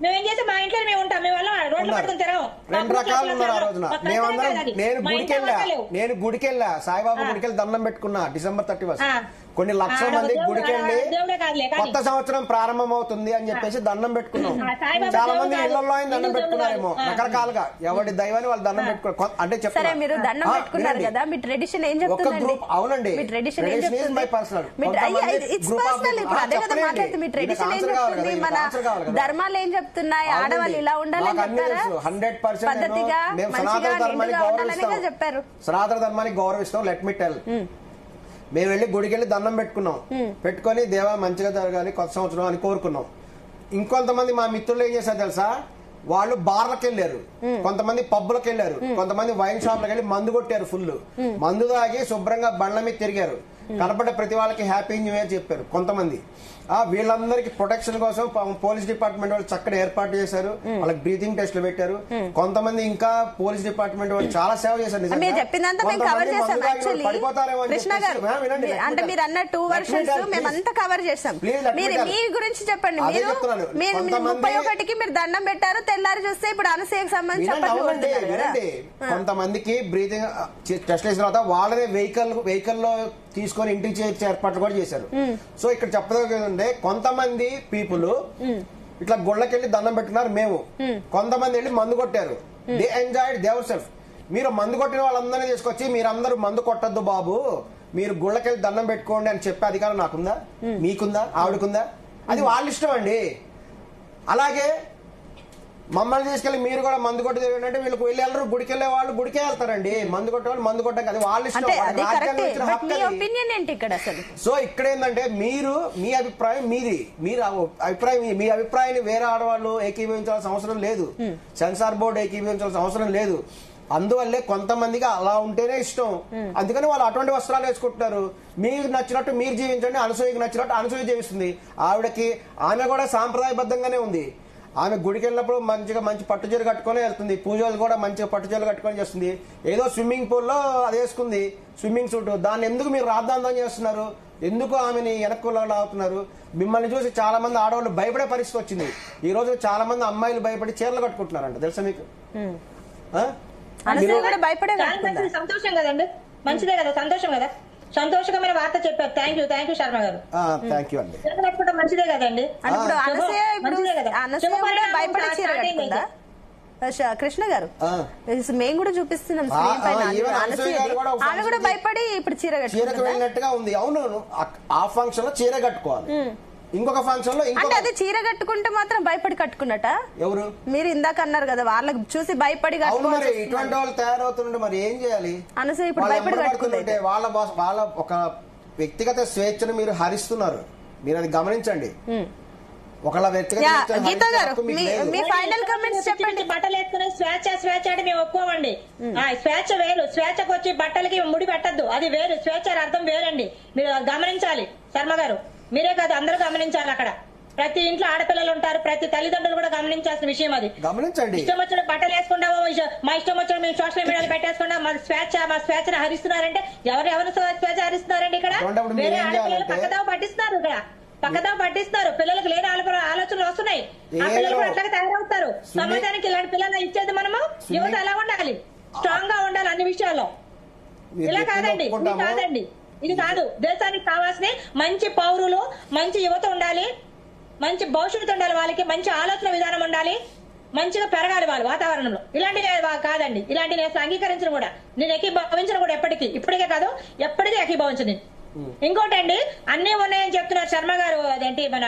మేము ఏం చేస్తే మా ఇంట్లో మేము ఉంటాం, మేము వల్ల రోడ్లు పడుకుని తిరగం. 2 రకాలు ఉన్నారు ఆ రోజున. నేను గుడికెళ్ళా సాయిబాబా గుడికెళ్ళి దండం పెట్టుకున్నా డిసెంబర్ 31. కొన్ని లక్షల మంది గుడికెళ్ళి కొత్త సంవత్సరం ప్రారంభం అవుతుంది అని చెప్పేసి దండం పెట్టుకున్నాం. చాలా మంది ఇళ్లలో దండం పెట్టుకున్నారేమో రకరకాలుగా, ఎవరి దైవాన్ని వాళ్ళు దండం పెట్టుకున్నారు. అంటే చెప్తారు మీరు దండం పెట్టుకున్నారు కదా, మీ ట్రెడిషన్ ఏం చెప్తుందండి? గ్రూప్ అవునండి, మీ ట్రెడిషన్ ఏం ట్రెడిషన్ ఇస్ మై పర్సనల్. అదే కదా మాట్లాడుతుంది. మీ ట్రెడిషన్ ఏం చెప్తుంది, మన ధర్మాలు ఏం చెప్తున్నాయి, ఆడవాళ్ళు ఇలా ఉండాలని చెప్తారా? 100% పద్ధతిగా మేము మంచిగా నిండుగా ఉండాలనే చెప్పారు. సనాతన ధర్మానికి గౌరవిస్తాం. లెట్ మీ టెల్, మేము వెళ్ళి గుడికి వెళ్ళి దండం పెట్టుకున్నాం. పెట్టుకొని దేవా మంచిగా జరగాలి కొత్త సంవత్సరం అని కోరుకున్నాం. ఇంకొంతమంది మా మిత్రులు ఏం చేశారు తెలుసా, వాళ్ళు బార్లకు వెళ్ళారు, కొంతమంది పబ్బులకు వెళ్ళారు, కొంతమంది వైన్ షాప్లకు వెళ్ళి మందు కొట్టారు. ఫుల్ మందు తాగి శుభ్రంగా బండ్ల మీద తిరిగారు. కనపడ్డ ప్రతి వాళ్ళకి హ్యాపీ న్యూ ఇయర్ చెప్పారు. కొంతమంది వీళ్ళందరికి ప్రొటెక్షన్ కోసం పోలీస్ డిపార్ట్మెంట్ వాళ్ళు చక్కటి ఏర్పాటు చేశారు. వాళ్ళకి బ్రీతింగ్ టెస్ట్లు పెట్టారు. కొంతమంది ఇంకా పోలీస్ డిపార్ట్మెంట్ వాళ్ళు చాలా సేవ చేశారు. పడిపోతారేమో అంటే మీరు అన్న 2 వర్షన్స్ మేమంతా కవర్ చేసాం. మీరు మీ గురించి చెప్పండి. మీరు 31కి మీరు దండం పెట్టారు, తెల్లారి చూస్తే ఇప్పుడు అనసూయకు సంబంధించి కొంతమందికి బ్రీతింగ్ టెస్ట్ చేసిన తర్వాత వాళ్ళనే వెహికల్ లో తీసుకొని ఇంటికి చేర్చే ఏర్పాట్లు కూడా చేశారు. సో ఇక్కడ చెప్పదంటే కొంతమంది పీపుల్ ఇట్లా గుళ్ళకెళ్ళి దండం పెట్టుకున్నారు. మేము కొంతమంది వెళ్ళి మందు కొట్టారు. They enjoyed their self. మీరు మందు కొట్టిన వాళ్ళందరినీ తీసుకొచ్చి మీరందరూ మందు కొట్టద్దు బాబు, మీరు గుళ్ళకెళ్ళి దండం పెట్టుకోండి అని చెప్పే అధికారం నాకుందా, మీకుందా, ఆవిడకుందా? అది వాళ్ళ ఇష్టం అండి. అలాగే మమ్మల్ని తీసుకెళ్లి మీరు కూడా మందు కొట్టి అంటే వీళ్ళకి వెళ్ళరు, గుడికి వెళ్లే వాళ్ళు గుడికే వెళ్తారండి. మందు కొట్టే వాళ్ళు మందు కొట్టాం కదా, వాళ్ళ ఇష్టం. సో ఇక్కడ ఏంటంటే మీరు మీ అభిప్రాయం మీది, మీ అభిప్రాయాన్ని వేరే ఆడవాళ్ళు ఏకీభవించాల్సిన అవసరం లేదు, సెన్సార్ బోర్డు ఏకీభవించాల్సిన అవసరం లేదు. అందువల్లే కొంతమందికి అలా ఉంటేనే ఇష్టం, అందుకని వాళ్ళు అటువంటి వస్త్రాలు వేసుకుంటున్నారు. మీకు నచ్చినట్టు మీరు జీవించండి, అనసూయకి నచ్చినట్టు అనసూయ జీవిస్తుంది. ఆవిడకి ఆమె కూడా సాంప్రదాయబద్ధంగానే ఉంది. ఆమె గుడికి వెళ్ళినప్పుడు మంచిగా మంచి పట్టుచీర కట్టుకొని వెళ్తుంది, పూజలు కూడా మంచిగా పట్టుచీరలు కట్టుకొని చేస్తుంది. ఏదో స్విమ్మింగ్ పూల్లో అది వేసుకుంది స్విమ్మింగ్ సూట్, దాన్ని ఎందుకు మీరు రాద్దాంతం చేస్తున్నారు? ఎందుకు ఆమెని వెనక్కులా అవుతున్నారు? మిమ్మల్ని చూసి చాలా మంది ఆడవాళ్ళు భయపడే పరిస్థితి వచ్చింది. ఈ రోజు చాలా మంది అమ్మాయిలు భయపడి చీరలు కట్టుకుంటున్నారంట, తెలుసా మీకు? సంతోషం కదండి, మంచిదే కదా, సంతోషం కదా, సంతోషకరమైన వార్త చెప్పారు. థ్యాంక్ యూ శర్మ గారు. మంచిదే కదండి. కృష్ణ గారు మేము కూడా చూపిస్తున్నాం స్క్రీన్ పైన, ఆమె కూడా భయపడి ఇప్పుడు చీర కట్టుకున్నట్టుగా ఉంది. అవును, ఆ ఫంక్షన్ లో చీర కట్టుకోవాలి, ఇంకొక ఫంక్షన్ లో అంటే అదే చీర కట్టుకుంటే మాత్రం భయపడి కట్టుకున్నట. ఎవరు మీరు ఇందాక అన్నారు కదా, వాళ్ళకి చూసి భయపడి మరి ఇటువంటి వాళ్ళు తయారవుతుంటే మరి ఏం చేయాలి? అనసూయ ఇప్పుడు భయపడి కట్టుకుంటే వాళ్ళ ఒక వ్యక్తిగత స్వేచ్ఛను మీరు హరిస్తున్నారు. మీరు అది గమనించండి. ఒకళ్ళ వ్యక్తిగత గీతా గారు మీ ఫైనల్ కామెంట్స్ చెప్పండి. బట్టలు వేసుకునే స్వేచ్ఛ అంటే మేము ఒప్పుకోమండి. స్వేచ్ఛ వేరు, స్వేచ్ఛకు వచ్చి బట్టలకి ముడి పెట్టద్దు, అది వేరు. స్వేచ్ఛ అర్థం వేరండి, మీరు గమనించాలి. శర్మ గారు మీరే కాదు అందరూ గమనించాలి. అక్కడ ప్రతి ఇంట్లో ఆడపిల్లలు ఉంటారు, ప్రతి తల్లిదండ్రులు కూడా గమనించాల్సిన విషయం అది. గమనించండి. ఇష్టం వచ్చిన బట్టలు వేసుకుంటామో, మా ఇష్టం వచ్చిన మేము సోషల్ మీడియాలో పెట్టేసుకుంటాం, మా స్వేచ్ఛను హరిస్తున్నారంటే ఎవరు స్వేచ్ఛ హరిస్తున్నారండి? ఇక్కడ వేరే ఆడపిల్లలు పక్కదావ పట్టిస్తున్నారు, ఇక్కడ పక్కదావ పట్టిస్తున్నారు. పిల్లలకు లేని ఆలోచనలు వస్తున్నాయి, ఆ పిల్లలు కూడా అట్లాగే తయారవుతారు. సమాజానికి ఇలాంటి పిల్లలు ఇచ్చేది మనము. యువత ఎలా ఉండాలి? స్ట్రాంగ్ గా ఉండాలి అన్ని విషయాల్లో. ఇలా కాదండి, ఇది కాదండి, ఇది కాదు. దేశానికి కావాల్సిన మంచి పౌరులు, మంచి యువత ఉండాలి, మంచి భవిష్యత్తు ఉండాలి, వాళ్ళకి మంచి ఆలోచన విధానం ఉండాలి, మంచిగా పెరగాలి వాళ్ళ వాతావరణంలో. ఇలాంటివి కాదండి, ఇలాంటి నేను అంగీకరించను కూడా, నేను ఏకీభవించను కూడా ఎప్పటికీ, ఇప్పటికే కాదు ఎప్పటికీ ఏకీభవించను. ఇంకోటండి, అన్ని ఉన్నాయని చెప్తున్నారు శర్మ గారు. అదేంటి మన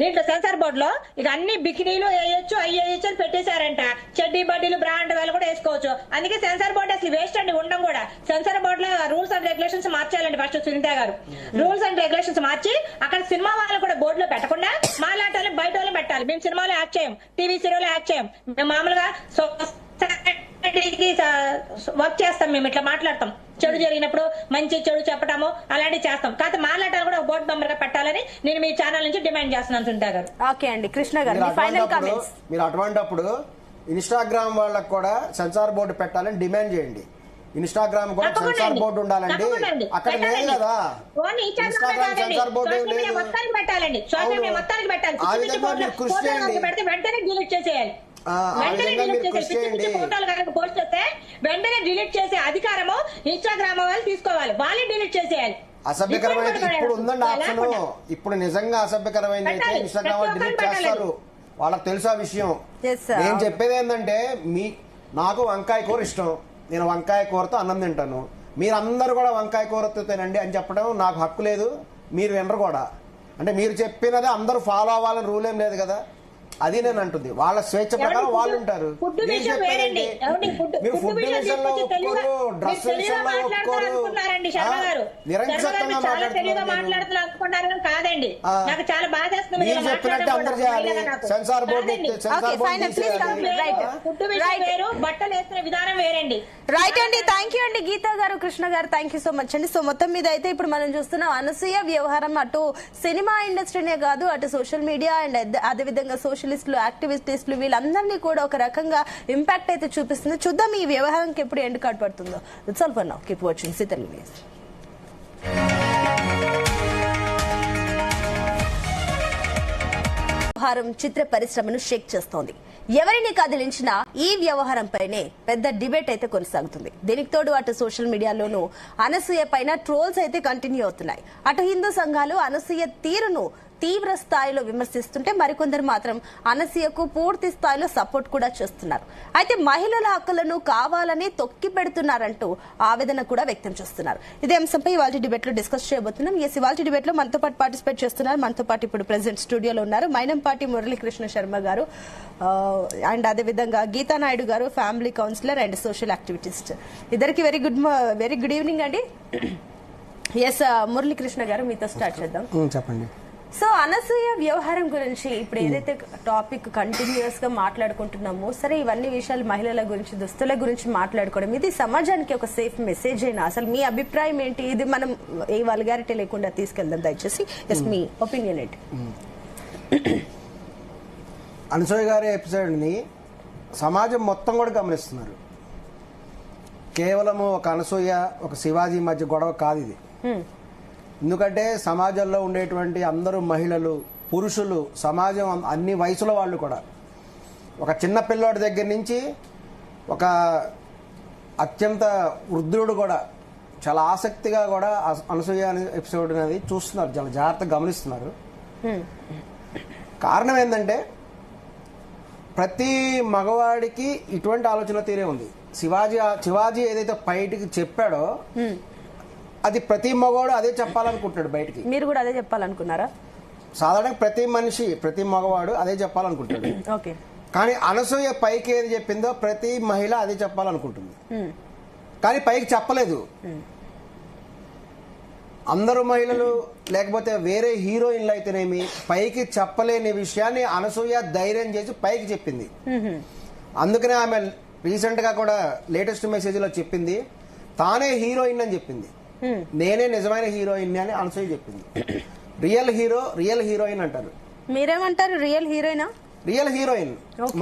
దీంట్లో సెన్సార్ బోర్డు లో ఇక అన్ని బికినీలు వేయొచ్చు, అయ్యేయచ్చు అని పెట్టేశారంట. చెడ్డీ బడ్డీలు బ్రాండ్ వేలు కూడా వేసుకోవచ్చు. అందుకే సెన్సార్ బోర్డు అసలు వేస్ట్ అండి, ఉండం కూడా. సెన్సార్ బోర్డు లో రూల్స్ అండ్ రెగ్యులేషన్స్ మార్చాలండి ఫస్ట్ సునీత గారు. రూల్స్ అండ్ రెగ్యులేషన్స్ మార్చి అక్కడ సినిమా వాళ్ళు కూడా బోర్డులో పెట్టకుండా మాలాంటి వాళ్ళని బయట వాళ్ళని పెట్టాలి. మేము సినిమాలో యాక్ట్ చేయం, టీవీ సీరియల్ యాక్ట్ చేయం, మేము మామూలుగా వర్క్ చేస్తాం. మేము ఇట్లా మాట్లాడతాం, చెడు జరిగినప్పుడు మంచి చెడు చెప్పటము అలాంటివి చేస్తాం. కాకపోతే మాట్లాడాలి కూడా బోర్డు మెంబర్ గా పెట్టాలని నేను మీ ఛానల్ నుంచి డిమాండ్ చేస్తున్నాను సునీత గారు. ఓకే అండి, కృష్ణ గారు ఫైనల్ కామెంట్స్. మీరు అటువంటిప్పుడు ఇన్స్టాగ్రామ్ వాళ్ళకు కూడా సెన్సార్ బోర్డు పెట్టాలని డిమాండ్ చేయండి. ఇన్స్టాగ్రామ్ కూడా సెన్సార్ బోర్డు ఉండాలండి, అక్కడ లేదు కదా. ఇన్స్టాగ్రామ్ సెన్సార్ బోర్డు లేదు. ఆ విధంగా మీరు కృషి చేయండి, వెంటనే డిలీట్ చేసేయాలి. ఫోటోలు కనుక పోస్ట్ చేస్తే వెంటనే డిలీట్ చేసే అధికారము ఇన్స్టాగ్రామ్ వాళ్ళు తీసుకోవాలి, వాళ్ళే డిలీట్ చేసేయాలి. అసభ్యకరమైన ఇప్పుడు ఉందండి ఆప్షన్. ఇప్పుడు నిజంగా అసభ్యకరమైన అయితే ఇన్స్టాగ్రామ్ వాళ్ళు డిలీట్ చేస్తారు, వాళ్ళకి తెలుసు ఆ విషయం. నేను చెప్పేది ఏంటంటే నాకు వంకాయ కూర ఇష్టం, నేను వంకాయ కూరతో అన్నం తింటాను, మీరందరూ కూడా వంకాయ కూరతో తినండి అని చెప్పడం నాకు హక్కు లేదు, మీరు వినరు కూడా. అంటే మీరు చెప్పినది అందరూ ఫాలో అవ్వాలని రూల్ ఏం లేదు కదా, అది నేను అంటుంది. వాళ్ళ స్వేచ్ఛ ప్రకారం వాళ్ళు ఉంటారు. మీరు చెప్పారండి, మీరు ఫుడ్ విషయంలో ఒప్పుకోరు, డ్రెస్ విషయంలో ఒప్పుకోరు, నిరంకుశంగా కాదండి. నాకు చాలా బాధ వేస్తుంది. మీరు చెప్పినట్టు అందరు చేయాలి. సెన్సార్ బోర్డు ఫుడ్ విషయం వేరు, బట్టలు వేసుకునే విధానం వేరండి. రైట్ అండి, థ్యాంక్ యూ అండి గీతా గారు, కృష్ణ గారు, థ్యాంక్ యూ సో మచ్ అండి. సో మొత్తం మీద అయితే ఇప్పుడు మనం చూస్తున్నాం అనసూయ వ్యవహారం అటు సినిమా ఇండస్ట్రీనే కాదు, అటు సోషల్ మీడియా అండ్ అదేవిధంగా సోషలిస్టులు, యాక్టివిస్టులు వీళ్ళందరినీ కూడా ఒక రకంగా ఇంపాక్ట్ అయితే చూపిస్తుంది. చూద్దాం ఈ వ్యవహారంకి ఎప్పుడు ఎండ్ కార్డ్ పడుతుందో. It's all for now, keep watching C Telugu news. వ్యవహారం చిత్ర పరిశ్రమను షేక్ చేస్తోంది. ఎవరిని కదిలించినా ఈ వ్యవహారంపైనే పెద్ద డిబేట్ అయితే కొనసాగుతుంది. దీనికి తోడు అటు సోషల్ మీడియాలోనూ అనసూయ పైన ట్రోల్స్ అయితే కంటిన్యూ అవుతున్నాయి. అటు హిందూ సంఘాలు అనసూయ తీరును తీవ్ర స్థాయిలో విమర్శిస్తుంటే మరికొందరు మాత్రం అనసూయకు పూర్తి స్థాయిలో సపోర్ట్ కూడా చేస్తున్నారు. అయితే మహిళల హక్కులను కావాలని తొక్కి పెడుతున్నారంటూ ఆవేదన కూడా వ్యక్తం చేస్తున్నారు. ఇదే అంశంపై ఇవాళ డిబేట్ లో డిస్కస్ చేయబోతున్నాం. ఇవాళ డిబేట్ లో మనతో పాటు పార్టిసిపేట్ చేస్తున్నారు. మనతో పాటు ఇప్పుడు ప్రెసిడెంట్ స్టూడియోలో ఉన్నారు మైనంపాటి మురళీకృష్ణ శర్మ గారు అండ్ అదేవిధంగా గీతా నాయుడు గారు, family counsellor and social activist. ఇద్దరికి వెరీ గుడ్ ఈవినింగ్ అండి. ఎస్ మురళీకృష్ణ గారు, మీతో స్టార్ట్ చేద్దాం. చెప్పండి. సో అనసూయ వ్యవహారం గురించి ఇప్పుడు ఏదైతే టాపిక్ కంటిన్యూస్ గా మాట్లాడుకుంటున్నామో, సరే ఇవన్నీ విషయాలు మహిళల గురించి, దుస్తుల గురించి మాట్లాడుకోవడం, ఇది సమాజానికి ఒక సేఫ్ మెసేజ్ అయినా అసలు మీ అభిప్రాయం ఏంటి? ఇది మనం ఏ వల్గారిటీ లేకుండా తీసుకెళ్దాం దయచేసి. ఎస్, మీ ఒపీనియన్ ఏంటి? అనసూయ గారి ఎపిసోడ్ ని సమాజం మొత్తం కూడా గమనిస్తున్నారు. కేవలము ఒక అనసూయ, ఒక శివాజీ మధ్య గొడవ కాదు ఇది. ఎందుకంటే సమాజంలో ఉండేటువంటి అందరూ మహిళలు, పురుషులు, సమాజం అన్ని వయసుల వాళ్ళు కూడా, ఒక చిన్న పిల్లోడి దగ్గర నుంచి ఒక అత్యంత వృద్ధుడు కూడా చాలా ఆసక్తిగా కూడా అనసూయ అనే ఎపిసోడ్ అనేది చూస్తున్నారు, చాలా జాగ్రత్తగా గమనిస్తున్నారు. కారణం ఏంటంటే ప్రతి మగవాడికి ఇటువంటి ఆలోచన తీరే ఉంది. శివాజీ ఏదైతే బయటికి చెప్పాడో అది ప్రతి మగవాడు అదే చెప్పాలనుకుంటున్నాడు బయటికి. మీరు కూడా అదే చెప్పాలనుకున్నారా? సాధారణంగా ప్రతి మనిషి, ప్రతి మగవాడు అదే చెప్పాలనుకుంటాడు. కానీ అనసూయ పైకి ఏది చెప్పిందో ప్రతి మహిళ అదే చెప్పాలనుకుంటుంది, కానీ పైకి చెప్పలేదు. అందరూ మహిళలు లేకపోతే వేరే హీరోయిన్లు అయితేనేమి పైకి చెప్పలేని విషయాన్ని అనసూయ ధైర్యం చేసి పైకి చెప్పింది. అందుకనే ఆమె రీసెంట్ గా కూడా లేటెస్ట్ మెసేజ్ లో చెప్పింది, తానే హీరోయిన్ అని చెప్పింది. నేనే నిజమైన హీరోయిన్ అని అనసూయ చెప్పింది. రియల్ హీరోయిన్ అంటారు. మీరేమంటారు? రియల్ హీరోయినా? Real heroine.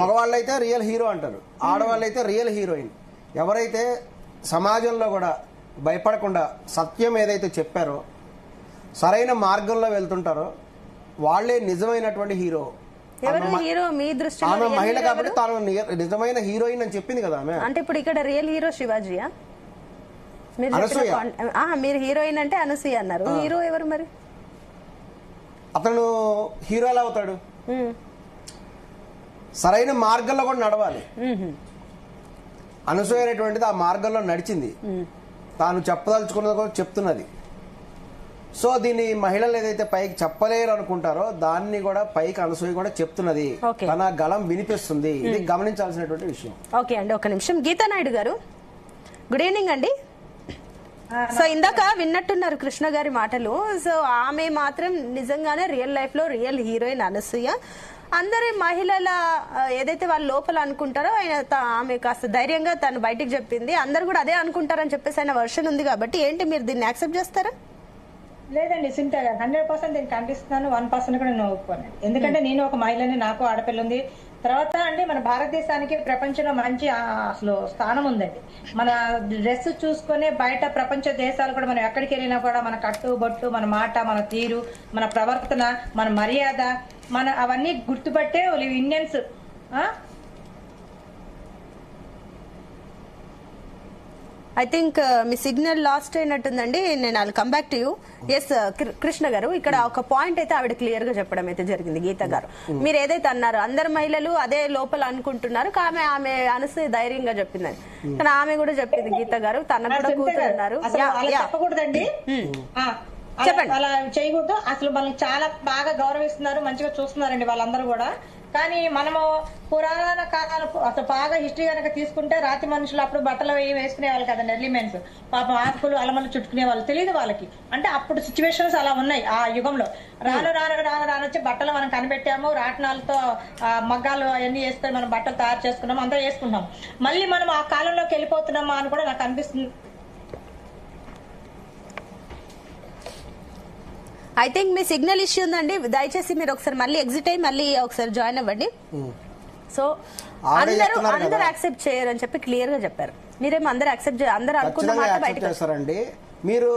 మగవాళ్ళు అయితే రియల్ హీరో అంటారు, ఆడవాళ్ళు అయితే రియల్ హీరోయిన్. ఎవరైతే సమాజంలో కూడా భయపడకుండా సత్యం ఏదైతే చెప్పారో, సరైన మార్గంలో వెళ్తుంటారో వాళ్లే నిజమైనటువంటి హీరో. ఆమె మహిళ కాబట్టి తాను నిజమైన హీరోయిన్ అని చెప్పింది కదా ఆమె. అంటే ఇప్పుడు ఇక్కడ రియల్ హీరో శివాజీయా? మీరు హీరోయిన్ అంటే అనసూయ అన్నారు, హీరో ఎవరు మరి? అతను హీరో ఎలా అవుతాడు? సరైన మార్గంలో కూడా నడవాలి. అనసూయ అనేటువంటిది ఆ మార్గంలో నడిచింది, తాను చెప్పదలుచుకున్నది కూడా చెప్తున్నది. సో దీన్ని మహిళలు ఏదైతే పైకి చెప్పలేరు అనుకుంటారో దాన్ని కూడా పైకి అనసూయ కూడా చెప్తున్నది, తన గళం వినిపిస్తుంది. ఇది గమనించాల్సినటువంటి విషయం. ఓకే అండి, ఒక నిమిషం. గీతా నాయుడు గారు, గుడ్ ఈవినింగ్ అండి. సో ఇందాక విన్నట్టున్నారు కృష్ణ గారి మాటలు. సో ఆమె మాత్రం నిజంగానే రియల్ లైఫ్ లో రియల్ హీరోయిన్ అనసూయ. అందరి మహిళల ఏదైతే వాళ్ళు లోపల అనుకుంటారో ఆమె కాస్త ధైర్యంగా తను బయటకు చెప్పింది. అందరు కూడా అదే అనుకుంటారని చెప్పేసి ఆయన వర్షన్ ఉంది కాబట్టి ఏంటి మీరు దీన్ని యాక్సెప్ట్ చేస్తారా? లేదండి, సింపుల్గా 100% దీన్ని ఖండిస్తున్నాను. 1% కూడా నేను ఒప్పుకోను. ఎందుకంటే నేను ఒక మహిళని, నాకు ఆడపిల్ల ఉంది, తర్వాత అండి మన భారతదేశానికి ప్రపంచంలో మంచి అసలు స్థానం ఉందండి. మన డ్రెస్ చూసుకునే బయట ప్రపంచ దేశాలు కూడా మనం ఎక్కడికి వెళ్ళినా కూడా మన కట్టుబొట్టు, మన మాట, మన తీరు, మన ప్రవర్తన, మన మర్యాద, మన అవన్నీ గుర్తుపట్టే ఇండియన్స్. ఐ థింక్ మీ సిగ్నల్ లాస్ట్ అయినట్టుందండి. నేను I'll come back to you. S Krishna గారు, ఇక్కడ ఒక పాయింట్ అయితే ఆవిడ క్లియర్ గా చెప్పడం అయితే జరిగింది. గీత గారు, మీరు ఏదైతే అన్నారు అందరు మహిళలు అదే లోపల అనుకుంటున్నారు, ఆమె అనసూయ ధైర్యంగా చెప్పిందని. కానీ ఆమె కూడా చెప్పింది గీత గారు, తనకు కూడా కూతురున్నారు. చెప్పకూడదండి, చెప్పండి, అలా చేయకూడదు. అసలు మనకి చాలా బాగా గౌరవిస్తున్నారు, మంచిగా చూస్తున్నారండి వాళ్ళందరూ కూడా. కానీ మనము పురాణ కాలాలు అసలు బాగా హిస్టరీ కనుక తీసుకుంటే రాతి మనుషులు అప్పుడు బట్టలు వేసుకునే వాళ్ళు కదండి. ఎర్లీ మెన్స్ పాపం ఆకులు అలమలు చుట్టుకునే వాళ్ళు, తెలియదు వాళ్ళకి. అంటే అప్పుడు సిచ్యువేషన్స్ అలా ఉన్నాయి ఆ యుగంలో. రాను వచ్చి బట్టలు మనం కనిపెట్టాము, రాట్నాలతో మగ్గాలు అవన్నీ వేసుకొని మనం బట్టలు తయారు చేసుకున్నాము, అంతా వేసుకున్నాం. మళ్ళీ మనం ఆ కాలంలోకి వెళ్ళిపోతున్నామా అని కూడా నాకు అనిపిస్తుంది. ఐ థింక్ మీ సిగ్నల్ ఇష్యూ ఉందండి, దయచేసి మీరు ఒకసారి మళ్ళీ ఎగ్జిట్ అయ్యి మళ్ళీ ఒకసారి జాయిన్ అవ్వండి. సో అందరూ యాక్సెప్ట్ చేయరు అని చెప్పి క్లియర్ గా చెప్పారు. మీరేమో అందరూ అనుకున్న మాట బయటకు చేస్తారండి. మీరు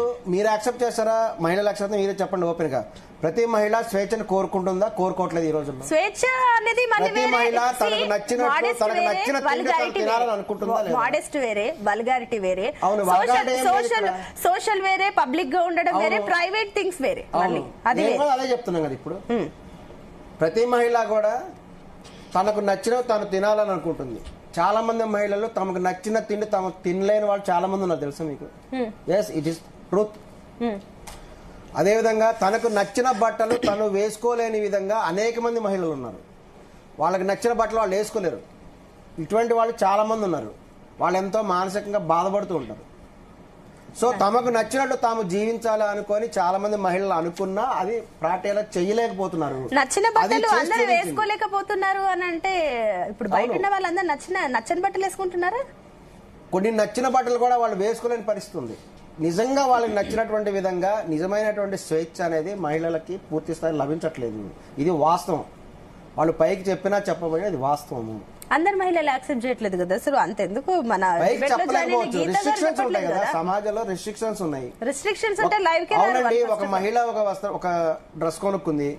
యాక్సెప్ట్ చేస్తారా? మహిళలు యాక్సెప్ట్ మీరే చెప్పండి ఓపెన్ గా. ప్రతి మహిళ స్వేచ్ఛను కోరుకుంటుందా? కోరుకోవట్లేదు ఈ రోజుల్లో. స్వేచ్ఛ అనేది ప్రతి మహిళ తనకు నచ్చిన అనుకుంటుందా? మోడెస్ట్ వేరే, వల్గారిటీ వేరే, అవును, సోషల్ వేరే, పబ్లిక్ గా ఉండడం వేరే, ప్రైవేట్ థింగ్స్ వేరే. అదే చెప్తున్నాం కదా ఇప్పుడు. ప్రతి మహిళ కూడా తనకు నచ్చినవి తాను తినాలని అనుకుంటుంది. చాలా మంది మహిళలు తమకు నచ్చిన తిండి తమ తినలేని వాళ్ళు చాలా మంది ఉన్నారు, తెలుసా మీకు? Yes, it is truth. అదేవిధంగా తనకు నచ్చిన బట్టలు తను వేసుకోలేని విధంగా అనేక మంది మహిళలు ఉన్నారు. వాళ్ళకి నచ్చిన బట్టలు వాళ్ళు వేసుకోలేరు. ఇటువంటి వాళ్ళు చాలా మంది ఉన్నారు. వాళ్ళు ఎంతో మానసికంగా బాధపడుతూ ఉంటారు. సో తమకు నచ్చినట్టు తాము జీవించాలి అనుకొని చాలా మంది మహిళలు అనుకున్నా అది ప్రాక్టికల్ చేయలేకపోతున్నారు. నచ్చిన బట్టలు అందరూ వేసుకోలేకపోతున్నారు అని అంటే ఇప్పుడు బయట ఉన్న వాళ్ళందరూ నచ్చని బట్టలు వేసుకుంటున్నారా? కొన్ని నచ్చిన బట్టలు కూడా వాళ్ళు వేసుకోలేని పరిస్థితి ఉంది. నిజంగా వాళ్ళకి నచ్చినటువంటి విధంగా నిజమైనటువంటి స్వేచ్ఛ అనేది మహిళలకి పూర్తి స్థాయి లభించట్లేదు. ఇది వాస్తవం. వాళ్ళు పైకి చెప్పినా చెప్పబోయే అది వాస్తవం. అందరు మహిళలు యాక్సెప్ట్ చేయట్లేదు కదా సార్. అంతెందుకు మన రిస్ట్రిక్షన్స్ ఉంటాయి కదా సమాజంలో, రిస్ట్రిక్షన్స్ ఉన్నాయి. రిస్ట్రిక్షన్స్ అంటే లైవ్ అవునండి. ఒక మహిళ ఒక డ్రెస్ కొనుక్కుంది,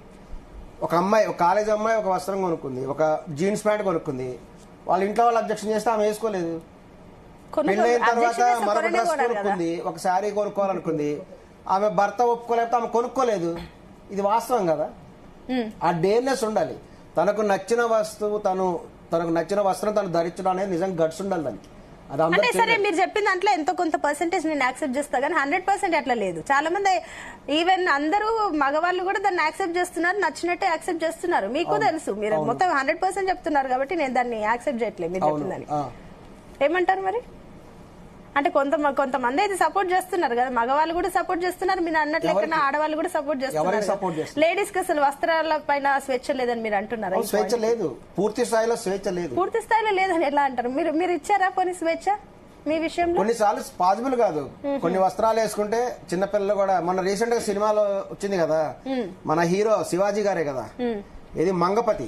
ఒక అమ్మాయి, ఒక కాలేజ్ అమ్మాయి ఒక వస్త్రం కొనుక్కుంది, ఒక జీన్స్ ప్యాంట్ కొనుక్కుంది. వాళ్ళ ఇంట్లో వాళ్ళు అబ్జెక్షన్ చేస్తే ఆమె వేసుకోలేదు. పెళ్ళైన తర్వాత మరొక డ్రెస్ కొనుక్కుంది, ఒక శారీ కొనుక్కోవాలనుకుంది, ఆమె భర్త ఒప్పుకోలేకపోతే ఆమె కొనుక్కోలేదు. ఇది వాస్తవం కదా. ఆ డేర్నెస్ ఉండాలి. తనకు నచ్చిన వస్తువు తనకు నచ్చిన వస్త్రం తను ధరించడం అనేది నిజంగా గట్స్ ఉండాలి దానికి. అంటే సరే మీరు చెప్పిన దాంట్లో ఎంతో కొంత పర్సెంటేజ్ నేను యాక్సెప్ట్ చేస్తా, కానీ 100% అట్లా లేదు. చాలా మంది ఈవెన్ అందరూ మగవాళ్ళు కూడా దాన్ని యాక్సెప్ట్ చేస్తున్నారు, నచ్చినట్టే యాక్సెప్ట్ చేస్తున్నారు. మీకు తెలుసు, మీరు మొత్తం 100% చెప్తున్నారు కాబట్టి నేను దాన్ని యాక్సెప్ట్ చేయట్లేదు మీరు చెప్పిందని. ఏమంటారు మరి? అంటే కొంతమంది అయితే సపోర్ట్ చేస్తున్నారు కదా, మగవాళ్ళు కూడా సపోర్ట్ చేస్తున్నారు, మీరు అన్నట్లయితే ఆడవాళ్ళు కూడా సపోర్ట్ చేస్తున్నారు. లేడీస్ కి అసలు వస్త్రాల పైన స్వేచ్ఛ లేదని మీరు అంటున్నారు. స్వేచ్ఛ లేదు, పూర్తి స్థాయిలో స్వేచ్ఛ లేదు. పూర్తి స్థాయిలో లేదని ఎలా అంటారు? మీరు ఇచ్చారా కొన్ని స్వేచ్ఛ మీ విషయంలో? కొన్నిసార్లు పాసిబుల్ కాదు. కొన్ని వస్త్రాలు వేసుకుంటే చిన్నపిల్లలు కూడా, మొన్న రీసెంట్ గా సినిమాలో వచ్చింది కదా మన హీరో శివాజీ గారే కదా, ఇది మంగపతి.